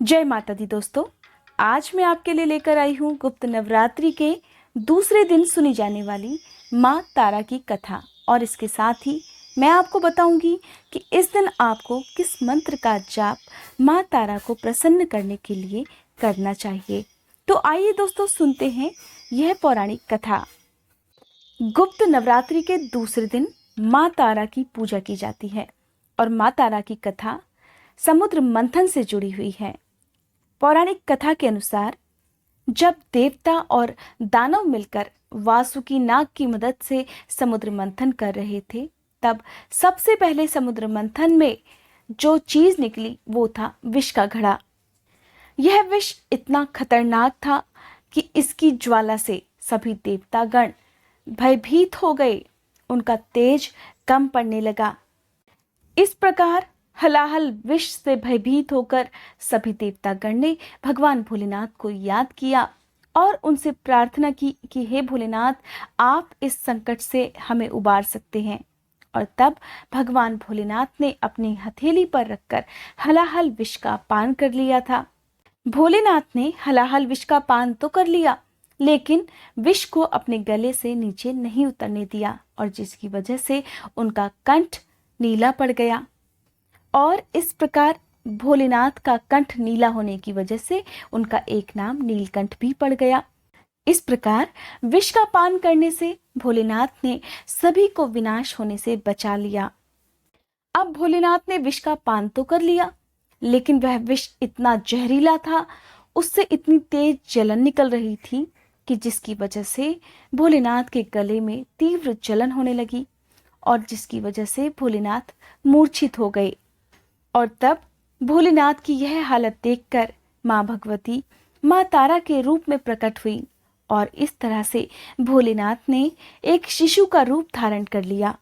जय माता दी दोस्तों। आज मैं आपके लिए लेकर आई हूँ गुप्त नवरात्रि के दूसरे दिन सुनी जाने वाली माँ तारा की कथा। और इसके साथ ही मैं आपको बताऊंगी कि इस दिन आपको किस मंत्र का जाप माँ तारा को प्रसन्न करने के लिए करना चाहिए। तो आइए दोस्तों सुनते हैं यह पौराणिक कथा। गुप्त नवरात्रि के दूसरे दिन माँ तारा की पूजा की जाती है और माँ तारा की कथा समुद्र मंथन से जुड़ी हुई है। पौराणिक कथा के अनुसार जब देवता और दानव मिलकर वासुकी नाग की मदद से समुद्र मंथन कर रहे थे, तब सबसे पहले समुद्र मंथन में जो चीज निकली वो था विष का घड़ा। यह विष इतना खतरनाक था कि इसकी ज्वाला से सभी देवतागण भयभीत हो गए। उनका तेज कम पड़ने लगा। इस प्रकार हलाहल विष से भयभीत होकर सभी देवतागण ने भगवान भोलेनाथ को याद किया और उनसे प्रार्थना की कि हे भोलेनाथ, आप इस संकट से हमें उबार सकते हैं। और तब भगवान भोलेनाथ ने अपनी हथेली पर रखकर हलाहल विष का पान कर लिया था। भोलेनाथ ने हलाहल विष का पान तो कर लिया, लेकिन विष को अपने गले से नीचे नहीं उतरने दिया, और जिसकी वजह से उनका कंठ नीला पड़ गया। और इस प्रकार भोलेनाथ का कंठ नीला होने की वजह से उनका एक नाम नीलकंठ भी पड़ गया। इस प्रकार विष का पान करने से भोलेनाथ ने सभी को विनाश होने से बचा लिया। अब भोलेनाथ ने विष का पान तो कर लिया, लेकिन वह विष इतना जहरीला था, उससे इतनी तेज जलन निकल रही थी कि जिसकी वजह से भोलेनाथ के गले में तीव्र जलन होने लगी, और जिसकी वजह से भोलेनाथ मूर्छित हो गए। और तब भोलेनाथ की यह हालत देखकर माँ भगवती माँ तारा के रूप में प्रकट हुई, और इस तरह से भोलेनाथ ने एक शिशु का रूप धारण कर लिया।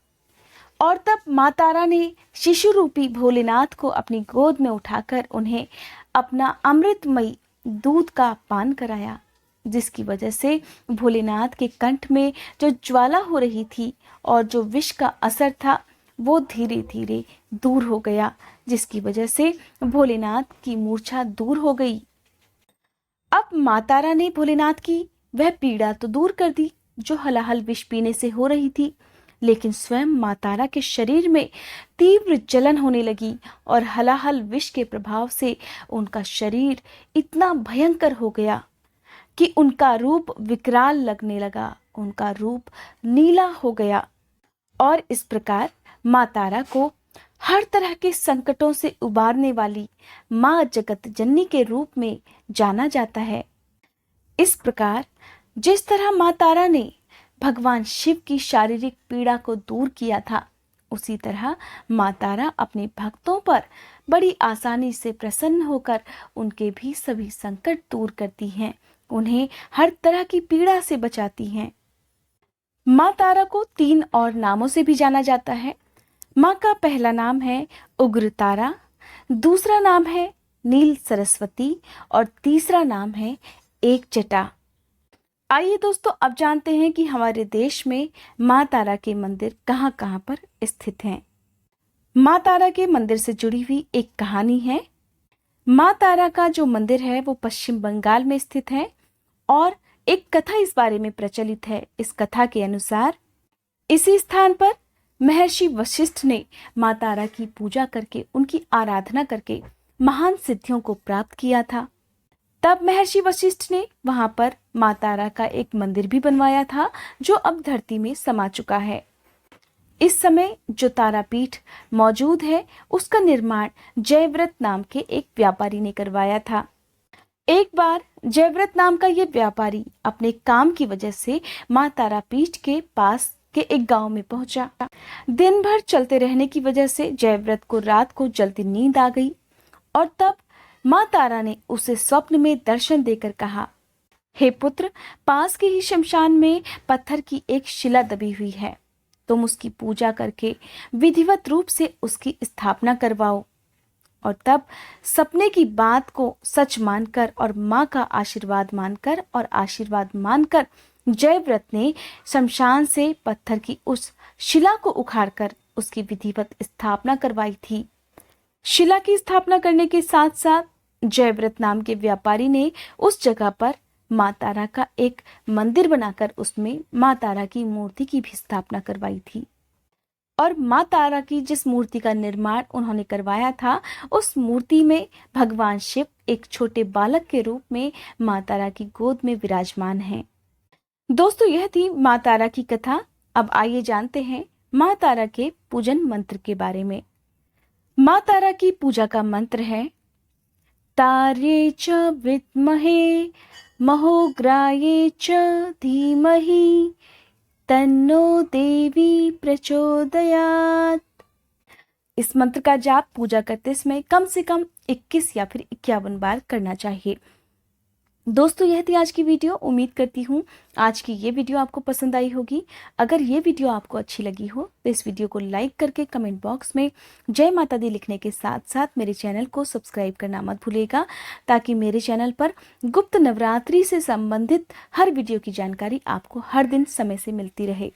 और तब माँ तारा ने शिशु रूपी भोलेनाथ को अपनी गोद में उठाकर उन्हें अपना अमृतमयी दूध का पान कराया, जिसकी वजह से भोलेनाथ के कंठ में जो ज्वाला हो रही थी और जो विष का असर था वो धीरे धीरे दूर हो गया, जिसकी वजह से भोलेनाथ की मूर्छा दूर हो गई। अब माँ तारा ने भोलेनाथ की वह पीड़ा तो दूर कर दी जो हलाहल विष पीने से हो रही थी, लेकिन स्वयं माँ तारा के शरीर में तीव्र जलन होने लगी, और हलाहल विष के प्रभाव से उनका शरीर इतना भयंकर हो गया कि उनका रूप विकराल लगने लगा, उनका रूप नीला हो गया। और इस प्रकार माँ तारा को हर तरह के संकटों से उबारने वाली माँ जगत जननी के रूप में जाना जाता है। इस प्रकार जिस तरह माँ तारा ने भगवान शिव की शारीरिक पीड़ा को दूर किया था, उसी तरह माँ तारा अपने भक्तों पर बड़ी आसानी से प्रसन्न होकर उनके भी सभी संकट दूर करती हैं, उन्हें हर तरह की पीड़ा से बचाती हैं। माँ तारा को 3 और नामों से भी जाना जाता है। माँ का पहला नाम है उग्र तारा, दूसरा नाम है नील सरस्वती, और तीसरा नाम है एक जटा। आइए दोस्तों, अब जानते हैं कि हमारे देश में माँ तारा के मंदिर कहाँ कहाँ पर स्थित हैं। माँ तारा के मंदिर से जुड़ी हुई एक कहानी है। माँ तारा का जो मंदिर है वो पश्चिम बंगाल में स्थित है, और एक कथा इस बारे में प्रचलित है। इस कथा के अनुसार इसी स्थान पर महर्षि वशिष्ठ ने माँ तारा की पूजा करके, उनकी आराधना करके महान सिद्धियों को प्राप्त किया था। तब महर्षि वशिष्ठ ने वहां पर माँ तारा का एक मंदिर भी बनवाया था, जो अब धरती में समा चुका है। इस समय जो तारापीठ मौजूद है उसका निर्माण जयव्रत नाम के एक व्यापारी ने करवाया था। एक बार जयव्रत नाम का ये व्यापारी अपने काम की वजह से माँ तारापीठ के पास के एक गांव में पहुंचा। दिन भर चलते रहने की वजह से जयव्रत को रात को जल्दी नींद आ गई, और तब माँ तारा ने उसे स्वप्न में दर्शन देकर कहा, हे पुत्र, पास के ही शमशान में पत्थर की एक शिला दबी हुई है, तुम उसकी पूजा करके विधिवत रूप से उसकी स्थापना करवाओ। और तब सपने की बात को सच मानकर और माँ का आशीर्वाद मानकर जयव्रत ने शमशान से पत्थर की उस शिला को उखाड़कर उसकी विधिवत स्थापना करवाई थी। शिला की स्थापना करने के साथ साथ जयव्रत नाम के व्यापारी ने उस जगह पर माँ तारा का एक मंदिर बनाकर उसमें माँ तारा की मूर्ति की भी स्थापना करवाई थी। और माँ तारा की जिस मूर्ति का निर्माण उन्होंने करवाया था, उस मूर्ति में भगवान शिव एक छोटे बालक के रूप में माँ तारा की गोद में विराजमान हैं। दोस्तों, यह थी माँ तारा की कथा। अब आइए जानते हैं माँ तारा के पूजन मंत्र के बारे में। माँ तारा की पूजा का मंत्र है तारे च विद्महे महोग्राये च धीमहि तन्नो देवी प्रचोदयात्। इस मंत्र का जाप पूजा करते समय कम से कम 21 या फिर 51 बार करना चाहिए। दोस्तों, यह थी आज की वीडियो। उम्मीद करती हूँ आज की ये वीडियो आपको पसंद आई होगी। अगर ये वीडियो आपको अच्छी लगी हो तो इस वीडियो को लाइक करके कमेंट बॉक्स में जय माता दी लिखने के साथ साथ मेरे चैनल को सब्सक्राइब करना मत भूलिएगा, ताकि मेरे चैनल पर गुप्त नवरात्रि से संबंधित हर वीडियो की जानकारी आपको हर दिन समय से मिलती रहे।